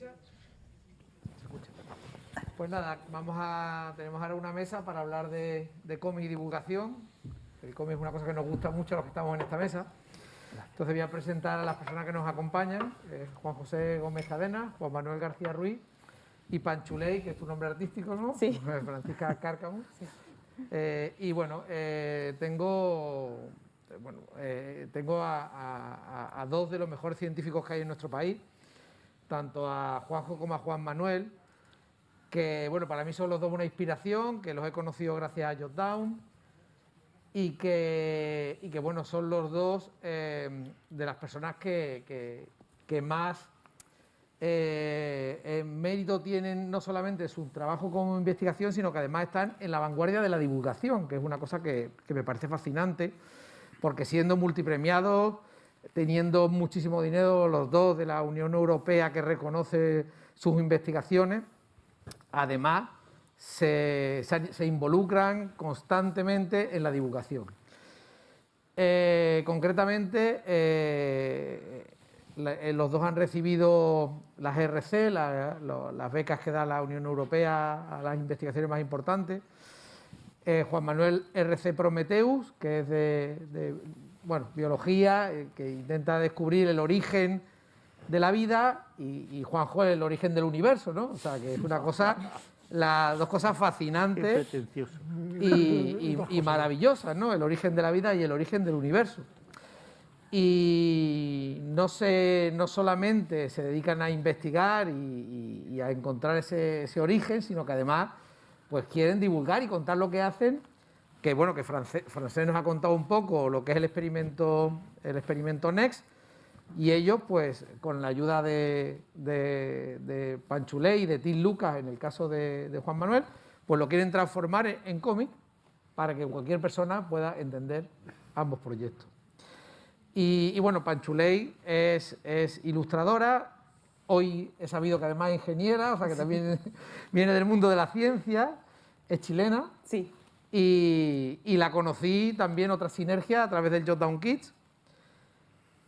escucha? Se escucha. Pues nada, tenemos ahora una mesa para hablar de cómic y divulgación. El cómic es una cosa que nos gusta mucho a los que estamos en esta mesa. Entonces voy a presentar a las personas que nos acompañan. Juan José Gómez Cadena, Juan Manuel García Ruiz y Panchuley, que es tu nombre artístico, ¿no? Sí. Francisca Cárcamo. Sí. Y bueno, tengo a dos de los mejores científicos que hay en nuestro país, tanto a Juanjo como a Juan Manuel, que bueno, para mí son los dos una inspiración, que los he conocido gracias a Jotdown y que bueno, son los dos de las personas que más en mérito tienen no solamente su trabajo como investigación, sino que además están en la vanguardia de la divulgación, que es una cosa que me parece fascinante, porque siendo multipremiados, teniendo muchísimo dinero los dos de la Unión Europea que reconoce sus investigaciones, además se involucran constantemente en la divulgación. Concretamente, los dos han recibido las RC, las becas que da la Unión Europea a las investigaciones más importantes. Juan Manuel RC Prometheus, que es de biología, que intenta descubrir el origen de la vida, y Juanjo el origen del universo, ¿no? O sea, que es una cosa, las dos cosas fascinantes y maravillosas, ¿no? El origen de la vida y el origen del universo. Y no solamente se dedican a investigar y a encontrar ese origen, sino que además pues quieren divulgar y contar lo que hacen, que bueno, que Francés nos ha contado un poco lo que es el experimento NEXT, y ellos pues con la ayuda de Panchuley y de Tim Lucas, en el caso de Juan Manuel, pues lo quieren transformar en cómic para que cualquier persona pueda entender ambos proyectos. Y bueno, Panchuley es ilustradora. Hoy he sabido que además es ingeniera, o sea que también viene del mundo de la ciencia, es chilena. Sí. Y la conocí también, otra sinergia, a través del Jotdown Kids.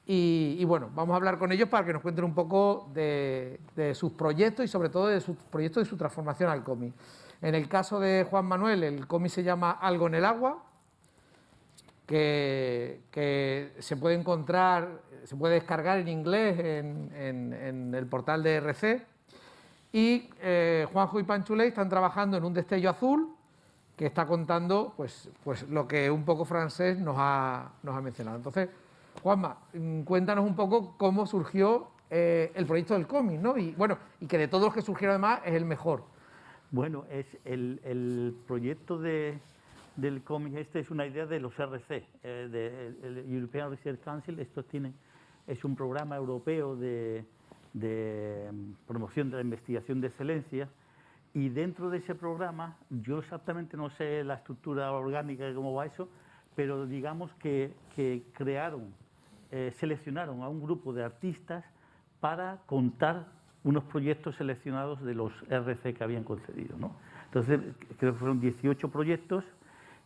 Y bueno, vamos a hablar con ellos para que nos cuenten un poco de sus proyectos y sobre todo de sus proyectos y su transformación al cómic. En el caso de Juan Manuel, el cómic se llama Algo en el agua, que se puede encontrar, se puede descargar en inglés en el portal de RC. Y Juanjo y Panchuley están trabajando en un destello azul que está contando pues lo que un poco Francés nos ha mencionado. Entonces, Juanma, cuéntanos un poco cómo surgió el proyecto del cómic, ¿no? Y bueno, y que de todos los que surgieron además es el mejor. Bueno, es el proyecto del cómic es una idea de los RC, el European Research Council. Es un programa europeo de promoción de la investigación de excelencia, y dentro de ese programa, yo exactamente no sé la estructura orgánica de cómo va eso, pero digamos que seleccionaron a un grupo de artistas para contar unos proyectos seleccionados de los RC que habían concedido, ¿no? Entonces, creo que fueron 18 proyectos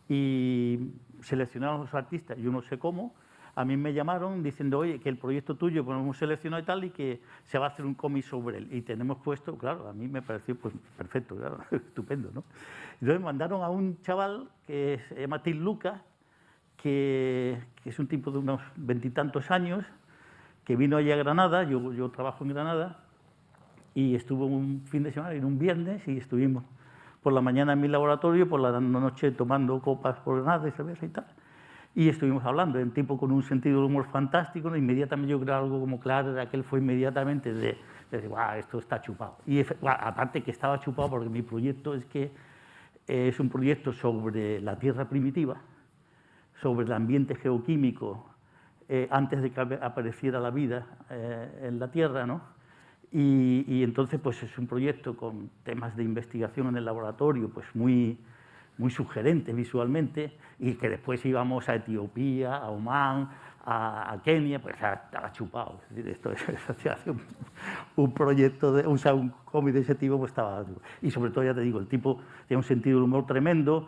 y seleccionaron a los artistas, yo no sé cómo. A mí me llamaron diciendo, oye, que el proyecto tuyo pues, lo hemos seleccionado y tal, y que se va a hacer un cómic sobre él. Y tenemos puesto, claro, a mí me pareció pues perfecto, claro, estupendo, ¿no? Entonces me mandaron a un chaval que se llama Tim Lucas, que es un tipo de unos 20 y tantos años, que vino allí a Granada. Yo trabajo en Granada, y estuvo un fin de semana, en un viernes, y estuvimos por la mañana en mi laboratorio, por la noche tomando copas por Granada y cerveza y tal. Y estuvimos hablando, un tipo con un sentido del humor fantástico, ¿no? Inmediatamente yo creo algo como claro, de que él fue inmediatamente de decir, guau, esto está chupado. Y aparte que estaba chupado porque mi proyecto es un proyecto sobre la Tierra primitiva, sobre el ambiente geoquímico antes de que apareciera la vida en la Tierra, ¿no? Y entonces pues es un proyecto con temas de investigación en el laboratorio pues muy sugerentes visualmente, y que después íbamos a Etiopía, a Omán, a Kenia, pues estaba chupado. Es decir, esto es un proyecto, un cómic de ese tipo, pues estaba... Y sobre todo, ya te digo, el tipo tenía un sentido del humor tremendo.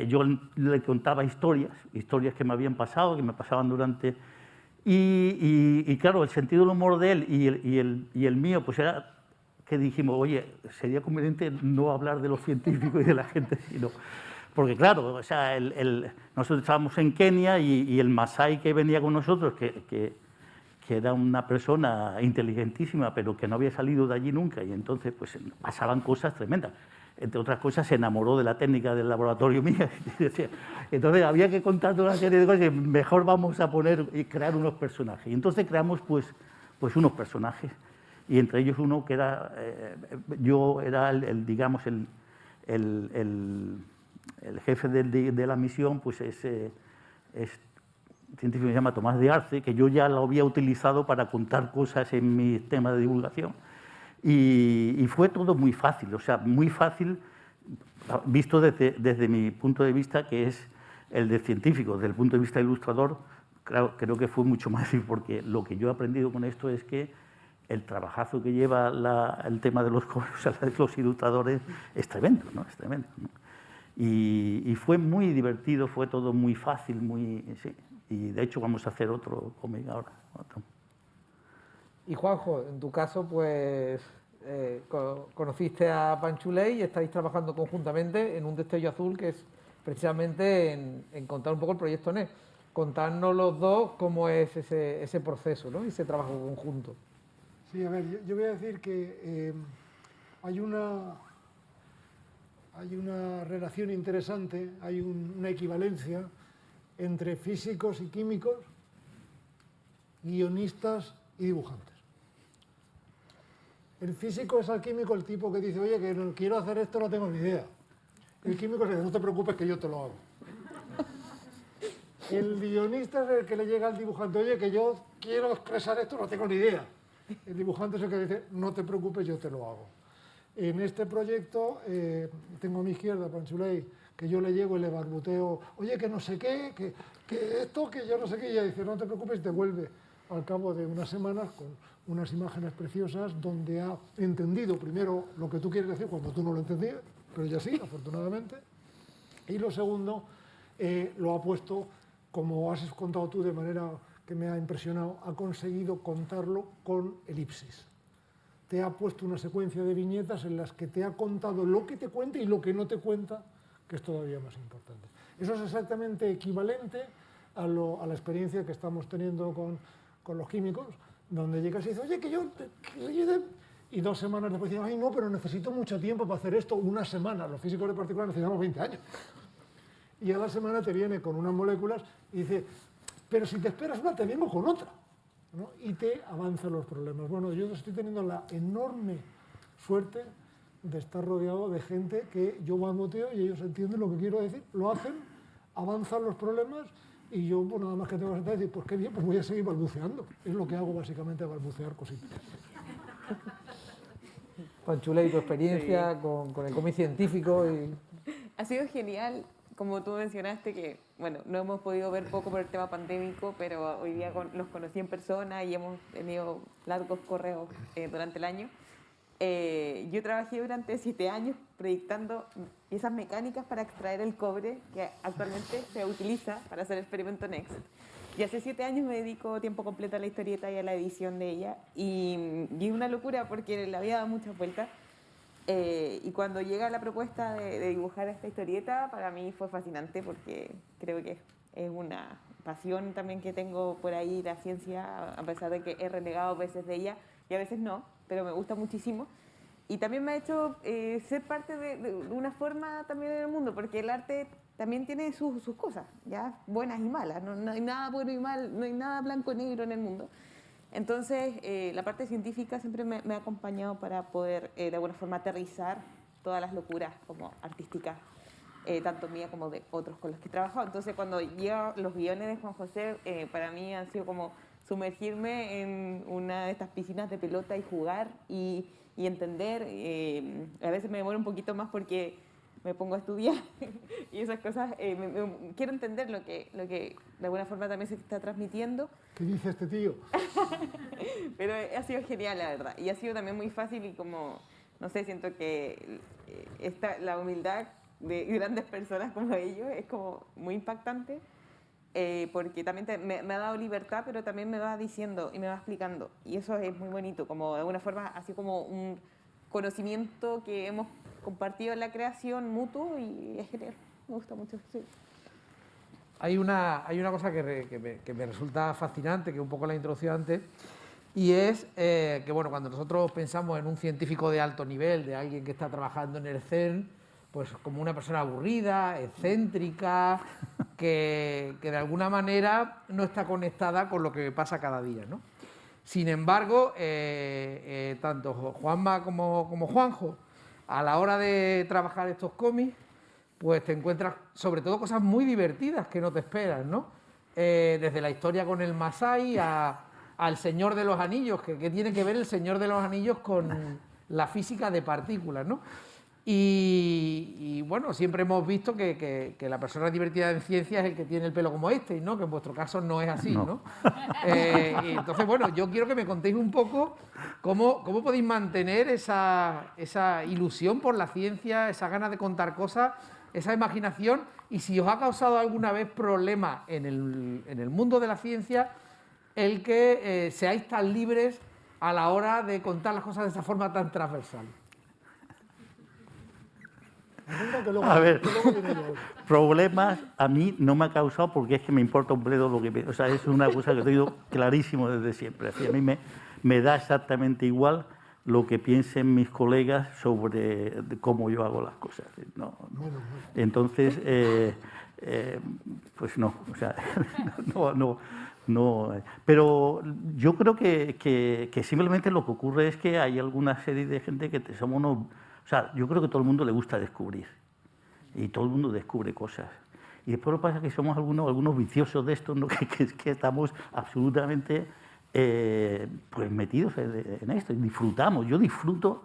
Yo le contaba historias que me habían pasado, que me pasaban durante... Y claro, el sentido del humor de él y el mío, pues era que dijimos, oye, sería conveniente no hablar de los científicos y de la gente, sino... Porque claro, o sea, nosotros estábamos en Kenia y el masái que venía con nosotros, que era una persona inteligentísima, pero que no había salido de allí nunca, y entonces pues pasaban cosas tremendas. Entre otras cosas, se enamoró de la técnica del laboratorio mía. Entonces había que contar toda una serie de cosas y mejor vamos a poner y crear unos personajes. Y entonces creamos pues unos personajes, y entre ellos uno que era, yo era digamos, el jefe de la misión, pues es científico que se llama Tomás de Arce, que yo ya lo había utilizado para contar cosas en mis temas de divulgación. Y fue todo muy fácil, o sea, muy fácil, visto desde mi punto de vista, que es el de científico. Desde el punto de vista ilustrador, claro, creo que fue mucho más fácil, porque lo que yo he aprendido con esto es que el trabajazo que lleva el tema de los ilustradores es tremendo, ¿no? Es tremendo, ¿no? Y fue muy divertido, fue todo muy fácil, sí. Y de hecho vamos a hacer otro cómic ahora. Y Juanjo, en tu caso, pues conociste a Panchuley y estáis trabajando conjuntamente en un destello azul que es precisamente en contar un poco el proyecto NET. Contarnos los dos cómo es ese proceso, ¿no? Y ese trabajo conjunto. Sí, a ver, yo voy a decir que hay una relación interesante, hay una equivalencia entre físicos y químicos, guionistas y dibujantes. El físico es al químico el tipo que dice, oye, que no quiero hacer esto, no tengo ni idea. El químico dice, no te preocupes que yo te lo hago. El guionista es el que le llega al dibujante, oye, que yo quiero expresar esto, no tengo ni idea. El dibujante es el que dice, no te preocupes, yo te lo hago. En este proyecto tengo a mi izquierda a Panchuley, que yo le llego y le barbuteo, oye, que no sé qué, que esto, que yo no sé qué, y ella dice, no te preocupes, te vuelve al cabo de unas semanas con unas imágenes preciosas donde ha entendido primero lo que tú quieres decir cuando tú no lo entendías, pero ya sí, afortunadamente. Y lo segundo, lo ha puesto, como has contado tú de manera que me ha impresionado, ha conseguido contarlo con elipsis. Te ha puesto una secuencia de viñetas en las que te ha contado lo que te cuenta y lo que no te cuenta, que es todavía más importante. Eso es exactamente equivalente a la experiencia que estamos teniendo con los químicos, donde llegas y dices, oye, que yo... Y 2 semanas después dices, ay, no, pero necesito mucho tiempo para hacer esto, una semana. Los físicos de particular necesitamos 20 años. Y a la semana te viene con unas moléculas y dice, pero si te esperas una, te vengo con otra, ¿no? Y te avanzan los problemas. Bueno, yo estoy teniendo la enorme suerte de estar rodeado de gente que yo barboteo y ellos entienden lo que quiero decir, lo hacen, avanzan los problemas y yo pues nada más que tengo que sentar y decir, pues qué bien, pues voy a seguir balbuceando. Es lo que hago básicamente, balbucear cositas. Panchuley, tu experiencia con el cómic científico. Ha sido genial, como tú mencionaste, que bueno, no hemos podido ver poco por el tema pandémico, pero hoy día los conocí en persona y hemos tenido largos correos durante el año. Yo trabajé durante 7 años proyectando piezas mecánicas para extraer el cobre que actualmente se utiliza para hacer el experimento Next. Y hace 7 años me dedico tiempo completo a la historieta y a la edición de ella. Y es una locura porque le había dado muchas vueltas. Y cuando llega la propuesta de dibujar esta historieta, para mí fue fascinante porque creo que es una pasión también que tengo por ahí, la ciencia, a pesar de que he renegado a veces de ella y a veces no, pero me gusta muchísimo. Y también me ha hecho ser parte de una forma también en el mundo, porque el arte también tiene sus cosas, ya buenas y malas, no hay nada bueno y mal, no hay nada blanco y negro en el mundo. Entonces, la parte científica siempre me ha acompañado para poder, de alguna forma, aterrizar todas las locuras como artísticas, tanto mía como de otros con los que he trabajado. Entonces, cuando llegan los guiones de Juan José, para mí han sido como sumergirme en una de estas piscinas de pelota y jugar y entender. A veces me demoro un poquito más porque me pongo a estudiar y esas cosas. Quiero entender lo que de alguna forma también se está transmitiendo. ¿Qué dice este tío? Pero ha sido genial, la verdad. Y ha sido también muy fácil y como, no sé, siento que la humildad de grandes personas como ellos es como muy impactante. Porque también me ha dado libertad, pero también me va diciendo y me va explicando. Y eso es muy bonito, como de alguna forma, así como conocimiento que hemos compartido en la creación mutuo y es genial. Me gusta mucho. Sí. Hay una cosa que me resulta fascinante, que un poco la he introducido antes, y es que, bueno, cuando nosotros pensamos en un científico de alto nivel, de alguien que está trabajando en el CERN, pues como una persona aburrida, excéntrica, que de alguna manera no está conectada con lo que pasa cada día, ¿no? Sin embargo, tanto Juanma como Juanjo, a la hora de trabajar estos cómics, pues te encuentras sobre todo cosas muy divertidas que no te esperas, ¿no? Desde la historia con el Masái al Señor de los Anillos, que tiene que ver el Señor de los Anillos con la física de partículas, ¿no? Y bueno, siempre hemos visto que la persona divertida en ciencia es el que tiene el pelo como este, ¿no? Que en vuestro caso no es así, ¿no? Y entonces, bueno, yo quiero que me contéis un poco cómo podéis mantener esa ilusión por la ciencia, esa ganas de contar cosas, esa imaginación, y si os ha causado alguna vez problemas en el mundo de la ciencia el que seáis tan libres a la hora de contar las cosas de esa forma tan transversal. A ver, problemas a mí no me ha causado porque es que me importa un bledo lo que me... O sea, es una cosa que he tenido clarísimo desde siempre. Así, a mí me da exactamente igual lo que piensen mis colegas sobre cómo yo hago las cosas. No. Entonces, pues no, o sea, no. Pero yo creo que simplemente lo que ocurre es que hay alguna serie de gente que somos unos... O sea, yo creo que a todo el mundo le gusta descubrir y todo el mundo descubre cosas. Y después lo que pasa es que somos algunos viciosos de esto, ¿no? que estamos absolutamente pues metidos en esto y disfrutamos. Yo disfruto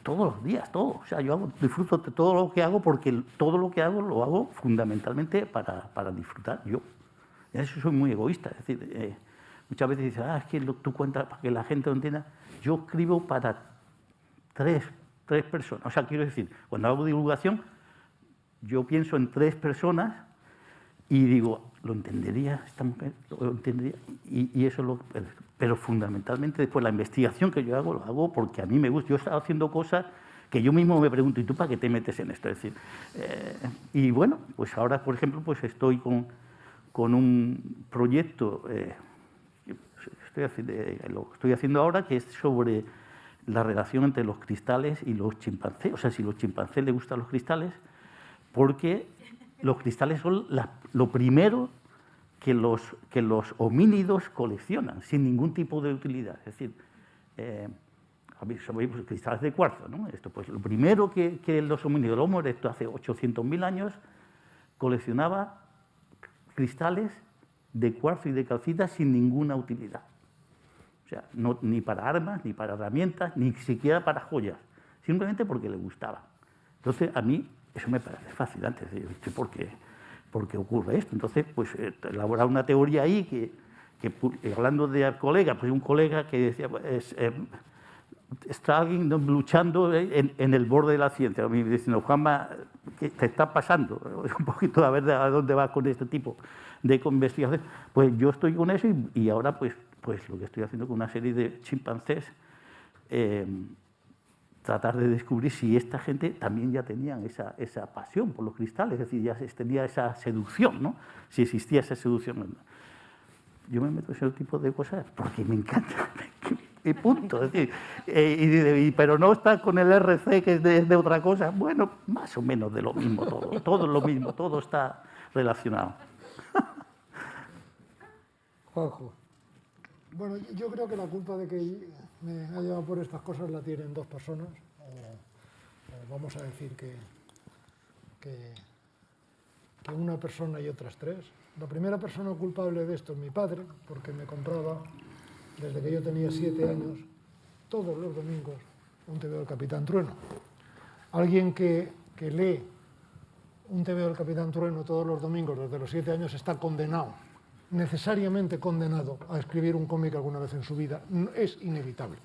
todos los días, todo. O sea, disfruto de todo lo que hago porque todo lo que hago lo hago fundamentalmente para disfrutar yo. En eso soy muy egoísta. Es decir, muchas veces dices, es que tú cuentas para que la gente lo entienda. Yo escribo para tres personas. O sea, quiero decir, cuando hago divulgación, yo pienso en 3 personas y digo, ¿lo entendería esta mujer? ¿Lo entendería? Y eso lo... Pero fundamentalmente después la investigación que yo hago, lo hago porque a mí me gusta. Yo he estado haciendo cosas que yo mismo me pregunto, ¿y tú para qué te metes en esto? Es decir, y bueno, pues ahora, por ejemplo, pues estoy con un proyecto, lo estoy haciendo ahora, que es sobre la relación entre los cristales y los chimpancés. O sea, si a los chimpancés les gustan los cristales, porque los cristales son lo primero que los homínidos coleccionan, sin ningún tipo de utilidad. Es decir, sabéis, pues, cristales de cuarzo, ¿no? Esto, pues, lo primero que los homínidos, el Homo erectus, hace 800.000 años, coleccionaba cristales de cuarzo y de calcita sin ninguna utilidad. O sea, ni para armas, ni para herramientas, ni siquiera para joyas, simplemente porque le gustaba. Entonces, a mí eso me parece fascinante. ¿Por qué ocurre esto? Entonces, pues, elaborar una teoría ahí que hablando de colegas, pues un colega que decía, pues, está alguien luchando en el borde de la ciencia, diciendo, Juanma, ¿qué te está pasando? Un poquito a ver a dónde vas con este tipo de investigación. Pues yo estoy con eso y ahora pues lo que estoy haciendo con una serie de chimpancés, tratar de descubrir si esta gente también ya tenían esa pasión por los cristales, es decir, ya tenía esa seducción, ¿no? Si existía esa seducción. Yo me meto en ese tipo de cosas porque me encanta, y punto. Es decir, pero no está con el RC, que es de otra cosa. Bueno, más o menos de lo mismo todo es lo mismo, todo está relacionado. Juanjo. Bueno, yo creo que la culpa de que me haya llevado por estas cosas la tienen 2 personas, o vamos a decir que una persona y otras 3. La primera persona culpable de esto es mi padre, porque me compraba, desde que yo tenía 7 años, todos los domingos, un TVO del Capitán Trueno. Alguien que lee un TVO del Capitán Trueno todos los domingos desde los 7 años está condenado, necesariamente condenado a escribir un cómic alguna vez en su vida. Es inevitable.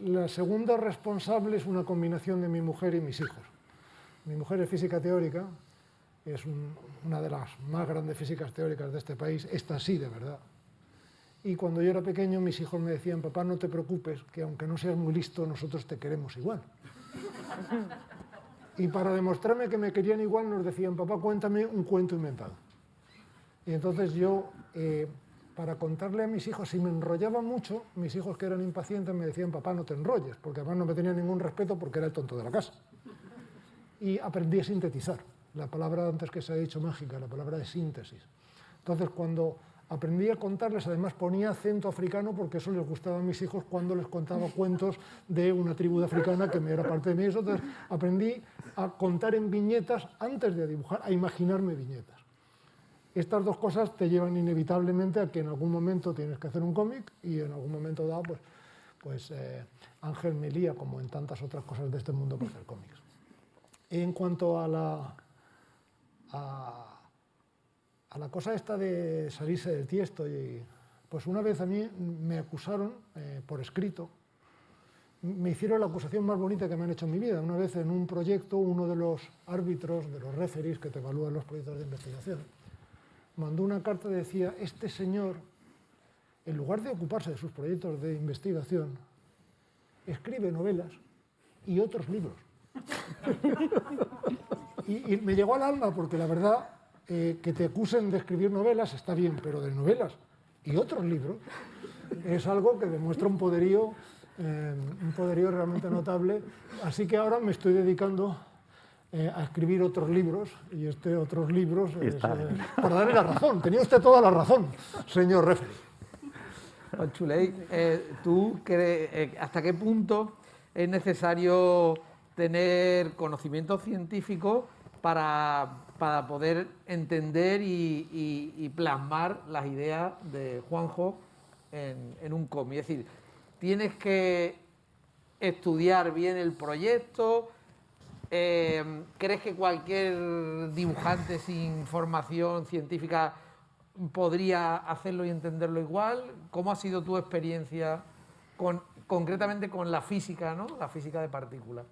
La segunda responsable es una combinación de mi mujer y mis hijos. Mi mujer es física teórica, es una de las más grandes físicas teóricas de este país, esta sí, de verdad. Y cuando yo era pequeño, mis hijos me decían, papá, no te preocupes, que aunque no seas muy listo, nosotros te queremos igual. Y para demostrarme que me querían igual, nos decían, papá, cuéntame un cuento inventado. Y entonces yo, para contarle a mis hijos, si me enrollaba mucho, mis hijos que eran impacientes me decían, papá, no te enrolles, porque además no me tenían ningún respeto porque era el tonto de la casa. Y aprendí a sintetizar. La palabra antes que se ha dicho mágica, la palabra de síntesis. Entonces, cuando aprendí a contarles, además ponía acento africano porque eso les gustaba a mis hijos cuando les contaba cuentos de una tribu de africana que me era parte de mí. Entonces, aprendí a contar en viñetas antes de dibujar, a imaginarme viñetas. Estas dos cosas te llevan inevitablemente a que en algún momento tienes que hacer un cómic y en algún momento dado, pues Ángel me lía, como en tantas otras cosas de este mundo, para hacer cómics. En cuanto a la cosa esta de salirse del tiesto, pues una vez a mí me acusaron por escrito, me hicieron la acusación más bonita que me han hecho en mi vida. Una vez en un proyecto, uno de los árbitros, de los referees que te evalúan los proyectos de investigación, mandó una carta que decía, este señor, en lugar de ocuparse de sus proyectos de investigación, escribe novelas y otros libros. Y me llegó al alma porque la verdad, que te acusen de escribir novelas está bien, pero de novelas y otros libros es algo que demuestra un poderío realmente notable. Así que ahora me estoy dedicando a escribir otros libros, y otros libros para darle la razón. Tenía usted toda la razón, señor referee. Juan Chuley, ¿tú hasta qué punto es necesario tener conocimiento científico para poder entender y plasmar las ideas de Juanjo en un cómic? Es decir, tienes que estudiar bien el proyecto. ¿Crees que cualquier dibujante sin formación científica podría hacerlo y entenderlo igual? ¿Cómo ha sido tu experiencia concretamente con la física, ¿no? La física de partículas.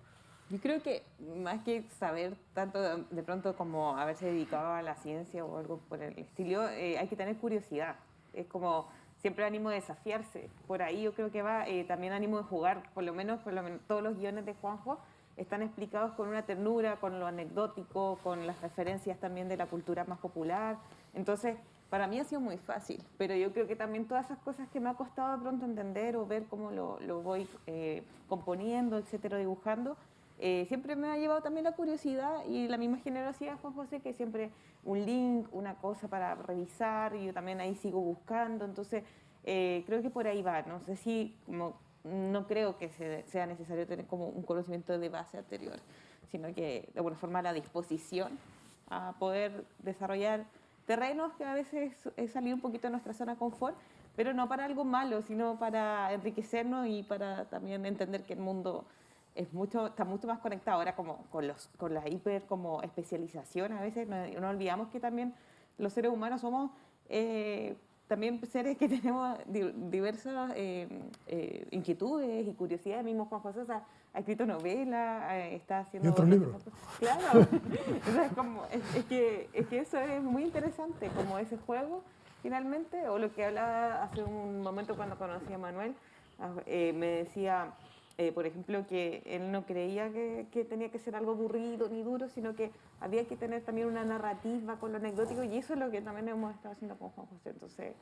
Yo creo que más que saber tanto de pronto como haberse dedicado a la ciencia o algo por el estilo, hay que tener curiosidad. Es como siempre ánimo de desafiarse. Por ahí yo creo que va también ánimo de jugar. Por lo menos todos los guiones de Juanjo están explicados con una ternura, con lo anecdótico, con las referencias también de la cultura más popular. Entonces, para mí ha sido muy fácil, pero yo creo que también todas esas cosas que me ha costado de pronto entender o ver cómo lo voy componiendo, etcétera, dibujando, siempre me ha llevado también la curiosidad y la misma generosidad de Juan José, que siempre un link, una cosa para revisar, y yo también ahí sigo buscando. Entonces, creo que por ahí va. No sé si, no creo que sea necesario tener como un conocimiento de base anterior, sino que de alguna forma la disposición a poder desarrollar terrenos que a veces es salir un poquito de nuestra zona de confort, pero no para algo malo, sino para enriquecernos y para también entender que el mundo está mucho más conectado ahora como con la hiper como especialización. A veces no olvidamos que también los seres humanos somos también seres que tenemos diversas inquietudes y curiosidades. Mismo Juan José ha escrito novelas, está haciendo... Y otros libros. Claro. Entonces, es que eso es muy interesante, como ese juego, finalmente, o lo que hablaba hace un momento cuando conocí a Manuel, me decía, por ejemplo, que él no creía que tenía que ser algo aburrido ni duro, sino que había que tener también una narrativa con lo anecdótico, y eso es lo que también hemos estado haciendo con Juan José. Entonces,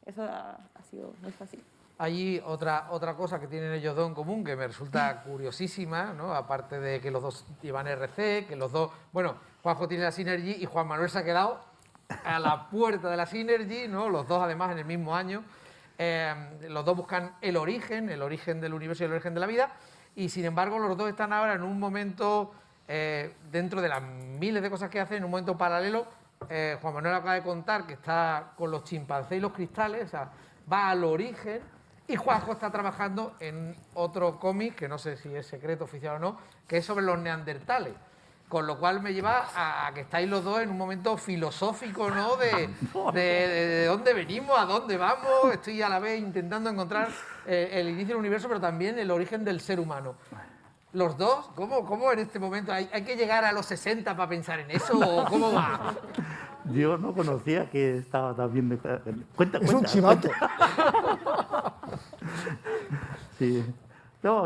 eso ha sido muy fácil. Hay otra cosa que tienen ellos dos en común que me resulta curiosísima, ¿no? Aparte de que los dos llevan RC, que los dos... Bueno, Juanjo tiene la Synergy y Juan Manuel se ha quedado a la puerta de la Synergy, ¿no? Los dos además en el mismo año. Los dos buscan el origen del universo y el origen de la vida, y sin embargo los dos están ahora en un momento, dentro de las miles de cosas que hacen, en un momento paralelo. Juan Manuel acaba de contar que está con los chimpancés y los cristales, o sea, va al origen, y Juanjo está trabajando en otro cómic, que no sé si es secreto oficial o no, que es sobre los neandertales. Con lo cual me lleva a que estáis los dos en un momento filosófico, ¿no? De dónde venimos, a dónde vamos. Estoy a la vez intentando encontrar el inicio del universo, pero también el origen del ser humano. Los dos, ¿cómo en este momento? ¿Hay que llegar a los 60 para pensar en eso? ¿O cómo va? Yo no conocía que estaba también... Cuenta. Es un chivato. Sí. No,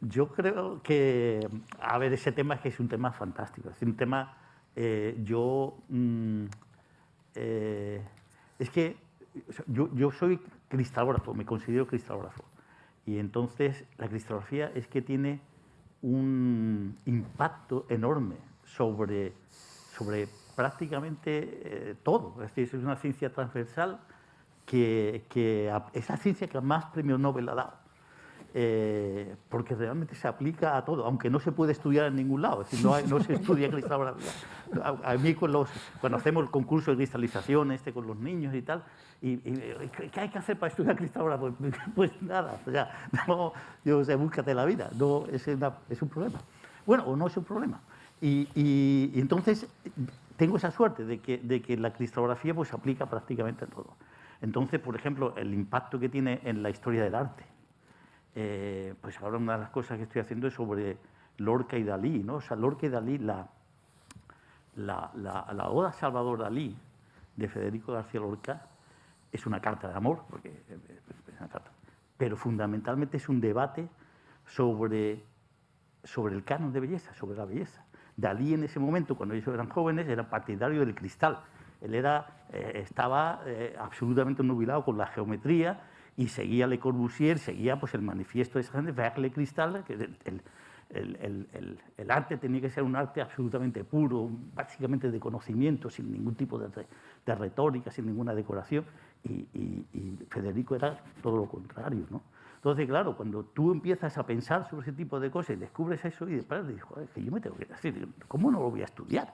yo creo que, a ver, ese tema es que es un tema fantástico. Es un tema, es que yo soy cristalógrafo, me considero cristalógrafo. Y entonces la cristalografía es que tiene un impacto enorme sobre prácticamente todo. Es decir, es una ciencia transversal que es la ciencia que más premios Nobel ha dado. Porque realmente se aplica a todo, aunque no se puede estudiar en ningún lado, es decir, no se estudia cristalografía. A mí cuando hacemos el concurso de cristalización con los niños y tal, ¿qué hay que hacer para estudiar cristalografía? Pues nada, o sea, no, yo sé, búscate la vida, no, es un problema. Bueno, o no es un problema. Y entonces tengo esa suerte de que la cristalografía pues, se aplica prácticamente a todo. Entonces, por ejemplo, el impacto que tiene en la historia del arte. Pues ahora una de las cosas que estoy haciendo es sobre Lorca y Dalí, ¿no? O sea, Lorca y Dalí, la Oda a Salvador Dalí de Federico García Lorca es una carta de amor, porque es una carta, pero fundamentalmente es un debate sobre el canon de belleza, sobre la belleza. Dalí en ese momento, cuando ellos eran jóvenes, era partidario del cristal. Él estaba absolutamente nubilado con la geometría y seguía Le Corbusier, seguía pues, el manifiesto de esa gente, Ver le Cristal, que el arte tenía que ser un arte absolutamente puro, básicamente de conocimiento, sin ningún tipo de retórica, sin ninguna decoración, y Federico era todo lo contrario, ¿no? Entonces, claro, cuando tú empiezas a pensar sobre ese tipo de cosas y descubres eso, y después dices, joder, que yo me tengo que decir, ¿cómo no lo voy a estudiar?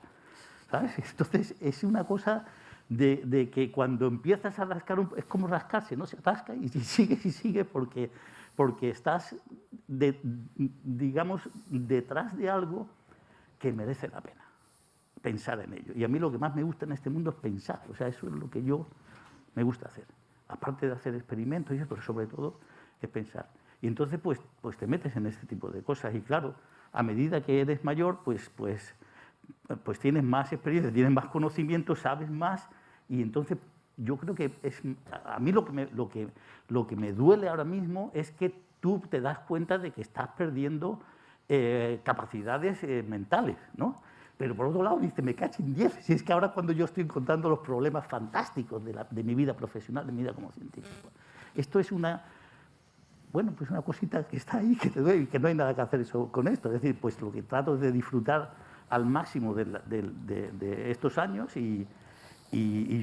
¿Sabes? Entonces, es una cosa de que cuando empiezas a rascar, es como rascarse, ¿no? Se rasca y sigue porque estás, digamos, detrás de algo que merece la pena pensar en ello. Y a mí lo que más me gusta en este mundo es pensar, o sea, eso es lo que yo me gusta hacer. Aparte de hacer experimentos, pero sobre todo es pensar. Y entonces, pues te metes en este tipo de cosas. Y claro, a medida que eres mayor, pues tienes más experiencia, tienes más conocimiento, sabes más, y entonces yo creo que a mí lo que me duele ahora mismo es que tú te das cuenta de que estás perdiendo capacidades mentales, ¿no? Pero por otro lado dices, me cacho en 10, si es que ahora cuando yo estoy encontrando los problemas fantásticos de mi vida profesional, de mi vida como científico. Esto es una cosita que está ahí, que te duele y que no hay nada que hacer con esto. Es decir, pues lo que trato es de disfrutar al máximo de estos años y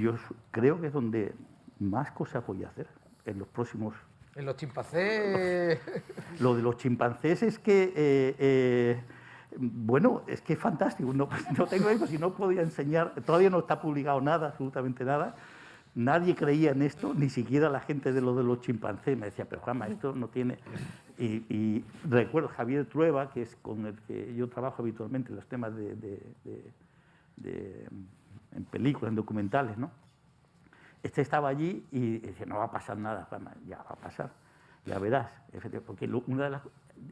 yo creo que es donde más cosas voy a hacer en los próximos... En los chimpancés... Lo de los chimpancés es que, es que es fantástico. No tengo hijos y no podía enseñar, todavía no está publicado nada, absolutamente nada. Nadie creía en esto, ni siquiera la gente de los chimpancés. Me decía, pero Juanma, esto no tiene... Y recuerdo Javier Trueba, que es con el que yo trabajo habitualmente en los temas en películas, en documentales, ¿no? Este estaba allí y decía, no va a pasar nada, Juanma, ya va a pasar, ya verás. Porque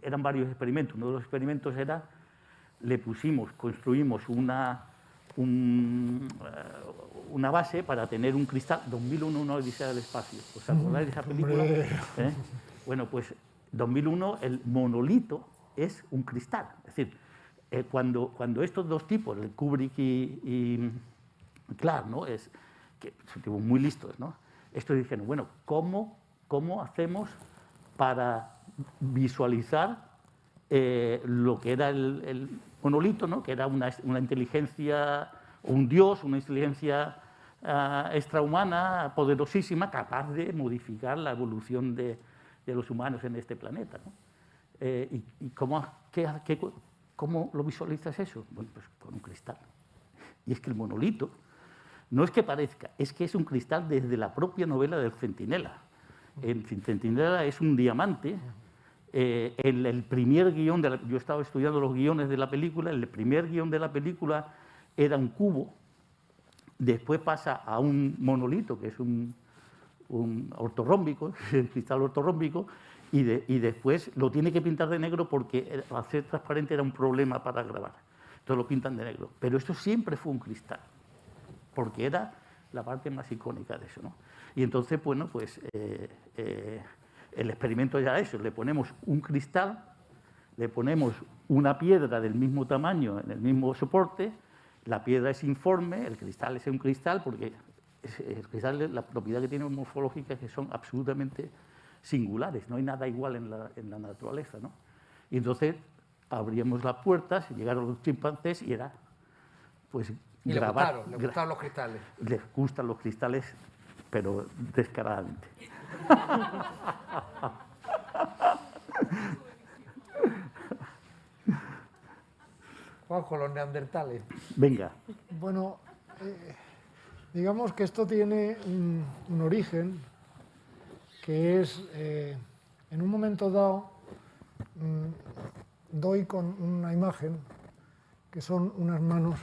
eran varios experimentos. Uno de los experimentos era, construimos una base para tener un cristal. 2001, una odisea del espacio. ¿Os acordáis de esa película? Bueno, pues 2001 el monolito es un cristal. Es decir, cuando estos dos tipos, el Kubrick y Clark, ¿no? Que son tipos muy listos, ¿no? Estos dijeron, bueno, ¿cómo hacemos para visualizar lo que era el monolito, ¿no? Que era una inteligencia, un dios, una inteligencia extrahumana, poderosísima, capaz de modificar la evolución de los humanos en este planeta, ¿no? ¿Y cómo lo visualizas eso? Bueno, pues con un cristal. Y es que el monolito no es que parezca, es que es un cristal desde la propia novela del Centinela. El Centinela es un diamante. El primer guión, yo estaba estudiando los guiones de la película, el primer guión de la película era un cubo, después pasa a un monolito, que es un ortorrómbico, el cristal ortorrómbico, y después lo tiene que pintar de negro porque al ser transparente era un problema para grabar. Entonces lo pintan de negro. Pero esto siempre fue un cristal. porque era la parte más icónica de eso, ¿no? Y entonces, bueno, pues el experimento ya es eso, le ponemos un cristal, le ponemos una piedra del mismo tamaño en el mismo soporte, la piedra es informe, el cristal es un cristal, porque el cristal, la propiedad que tiene morfológica es que son absolutamente singulares, no hay nada igual en la naturaleza, ¿no? Y entonces abríamos las puertas, llegaron los chimpancés y era, pues, Y grabar. le gustaron los cristales. Les gustan los cristales, pero descaradamente. Juanjo, los neandertales. Venga. Bueno, digamos que esto tiene un origen que es, en un momento dado, doy con una imagen que son unas manos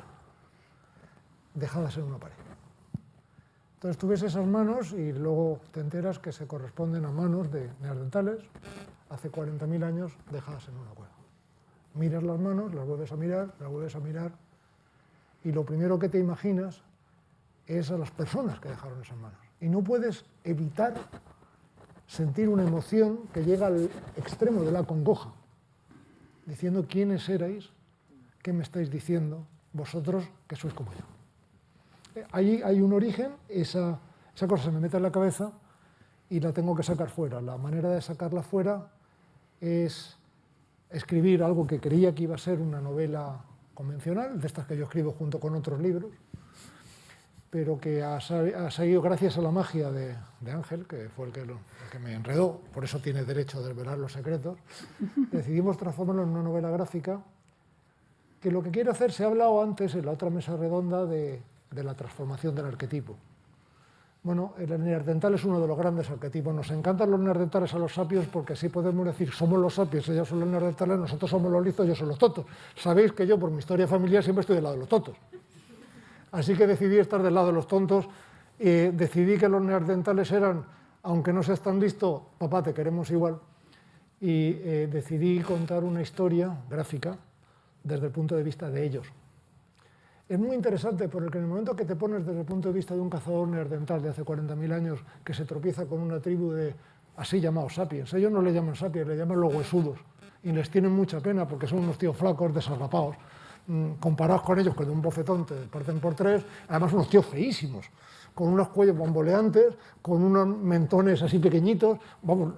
dejadas en una pared. Entonces tú ves esas manos y luego te enteras que se corresponden a manos de neandertales hace 40.000 años dejadas en una cueva. Miras las manos, las vuelves a mirar y lo primero que te imaginas es a las personas que dejaron esas manos. Y no puedes evitar sentir una emoción que llega al extremo de la congoja, diciendo quiénes erais, qué me estáis diciendo vosotros que sois como yo. Ahí hay un origen, esa cosa se me mete en la cabeza y la tengo que sacar fuera. La manera de sacarla fuera es escribir algo que creía que iba a ser una novela convencional, de estas que yo escribo junto con otros libros, pero que ha salido gracias a la magia de Ángel, que fue el que me enredó, por eso tiene derecho a desvelar los secretos. Decidimos transformarlo en una novela gráfica, que lo que quiere hacer, se ha hablado antes en la otra mesa redonda de la transformación del arquetipo. Bueno, el neandertal es uno de los grandes arquetipos. Nos encantan los neandertales a los sapios porque así podemos decir, somos los sapios, ellos son los neandertales, nosotros somos los listos, ellos son los tontos. Sabéis que yo, por mi historia familiar, siempre estoy del lado de los tontos. Así que decidí estar del lado de los tontos. Decidí que los neandertales eran, aunque no seas tan listo, papá, te queremos igual. Y decidí contar una historia gráfica desde el punto de vista de ellos. Es muy interesante porque en el momento que te pones desde el punto de vista de un cazador neandertal de hace 40.000 años que se tropieza con una tribu de así llamados sapiens, ellos no le llaman sapiens, le llaman los huesudos y les tienen mucha pena porque son unos tíos flacos, desarrapados, comparados con ellos que de un bofetón te parten por tres, además unos tíos feísimos, con unos cuellos bamboleantes, con unos mentones así pequeñitos, vamos,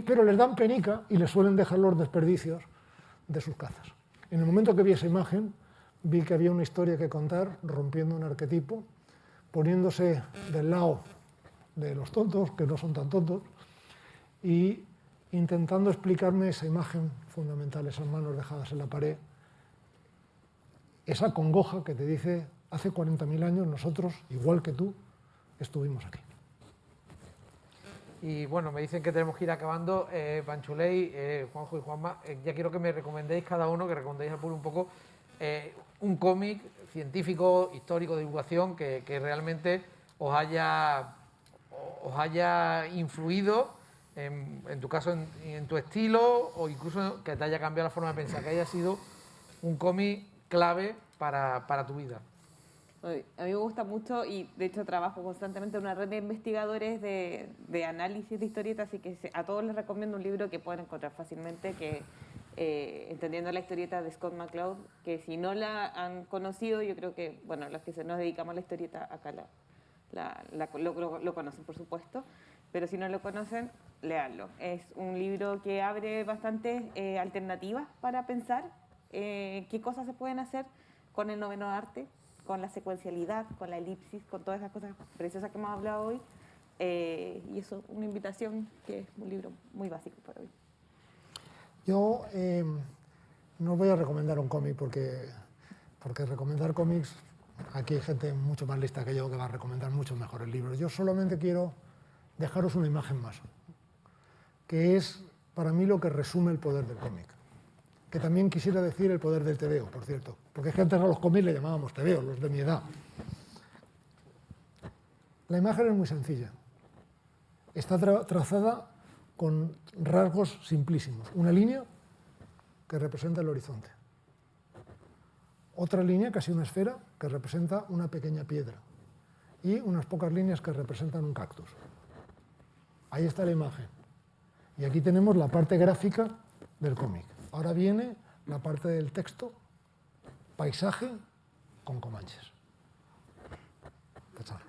pero les dan penica y les suelen dejar los desperdicios de sus cazas. En el momento que vi esa imagen, vi que había una historia que contar, rompiendo un arquetipo, poniéndose del lado de los tontos, que no son tan tontos, y intentando explicarme esa imagen fundamental, esas manos dejadas en la pared, esa congoja que te dice, hace 40.000 años nosotros, igual que tú, estuvimos aquí. Y bueno, me dicen que tenemos que ir acabando. Panchuley, Juanjo y Juanma, ya quiero que me recomendéis cada uno, que recomendéis al público un poco un cómic científico, histórico, de divulgación que realmente os haya influido, en tu caso, en tu estilo, o incluso que te haya cambiado la forma de pensar, que haya sido un cómic clave para tu vida. A mí me gusta mucho y de hecho trabajo constantemente en una red de investigadores de análisis de historietas, así que a todos les recomiendo un libro que pueden encontrar fácilmente, que Entendiendo la historieta de Scott McCloud, que si no la han conocido, yo creo que, bueno, los que nos dedicamos a la historieta acá lo conocen, por supuesto, pero si no lo conocen, léanlo. Es un libro que abre bastantes alternativas para pensar qué cosas se pueden hacer con el noveno arte, con la secuencialidad, con la elipsis, con todas esas cosas preciosas que hemos hablado hoy. Y eso, una invitación, que es un libro muy básico para hoy. Yo no voy a recomendar un cómic porque recomendar cómics, aquí hay gente mucho más lista que yo que va a recomendar muchos mejores libros. Yo solamente quiero dejaros una imagen más, que es para mí lo que resume el poder del cómic. Que también quisiera decir el poder del tebeo, por cierto, porque es que antes a los cómics le llamábamos tebeo, los de mi edad. La imagen es muy sencilla. Está trazada con rasgos simplísimos. Una línea que representa el horizonte. Otra línea, casi una esfera, que representa una pequeña piedra. y unas pocas líneas que representan un cactus. Ahí está la imagen. Y aquí tenemos la parte gráfica del cómic. Ahora viene la parte del texto, paisaje con comanches. Tacharlo.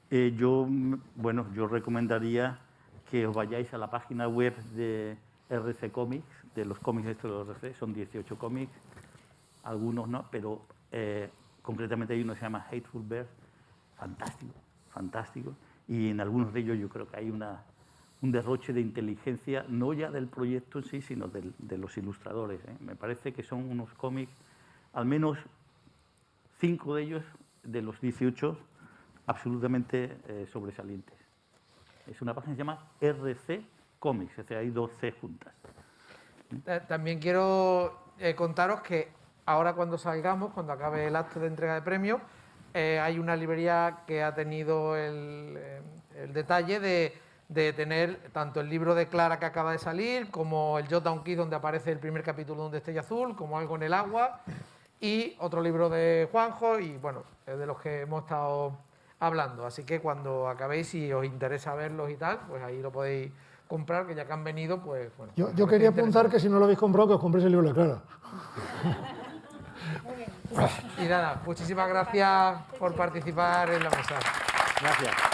Yo recomendaría que os vayáis a la página web de RC Comics, de los cómics estos de RC, son 18 cómics, algunos no, pero concretamente hay uno que se llama Hateful Bear, fantástico, fantástico, y en algunos de ellos yo creo que hay un derroche de inteligencia, no ya del proyecto en sí, sino de los ilustradores. Me parece que son unos cómics, al menos 5 de ellos, de los 18, absolutamente sobresalientes. Es una página que se llama RC Comics, es decir, hay 2 C juntas. También quiero contaros que ahora cuando salgamos, cuando acabe el acto de entrega de premios, hay una librería que ha tenido el detalle de tener tanto el libro de Clara que acaba de salir, como el Jotown Kid donde aparece el primer capítulo de Destello Azul, como Algo en el agua, y otro libro de Juanjo, y bueno, de los que hemos estado hablando. Así que cuando acabéis, si os interesa verlos y tal, pues ahí lo podéis comprar, que ya que han venido, pues bueno. Yo quería apuntar que si no lo habéis comprado, que os compréis el libro de Clara. Y nada, muchísimas gracias por participar en la mesa. Gracias.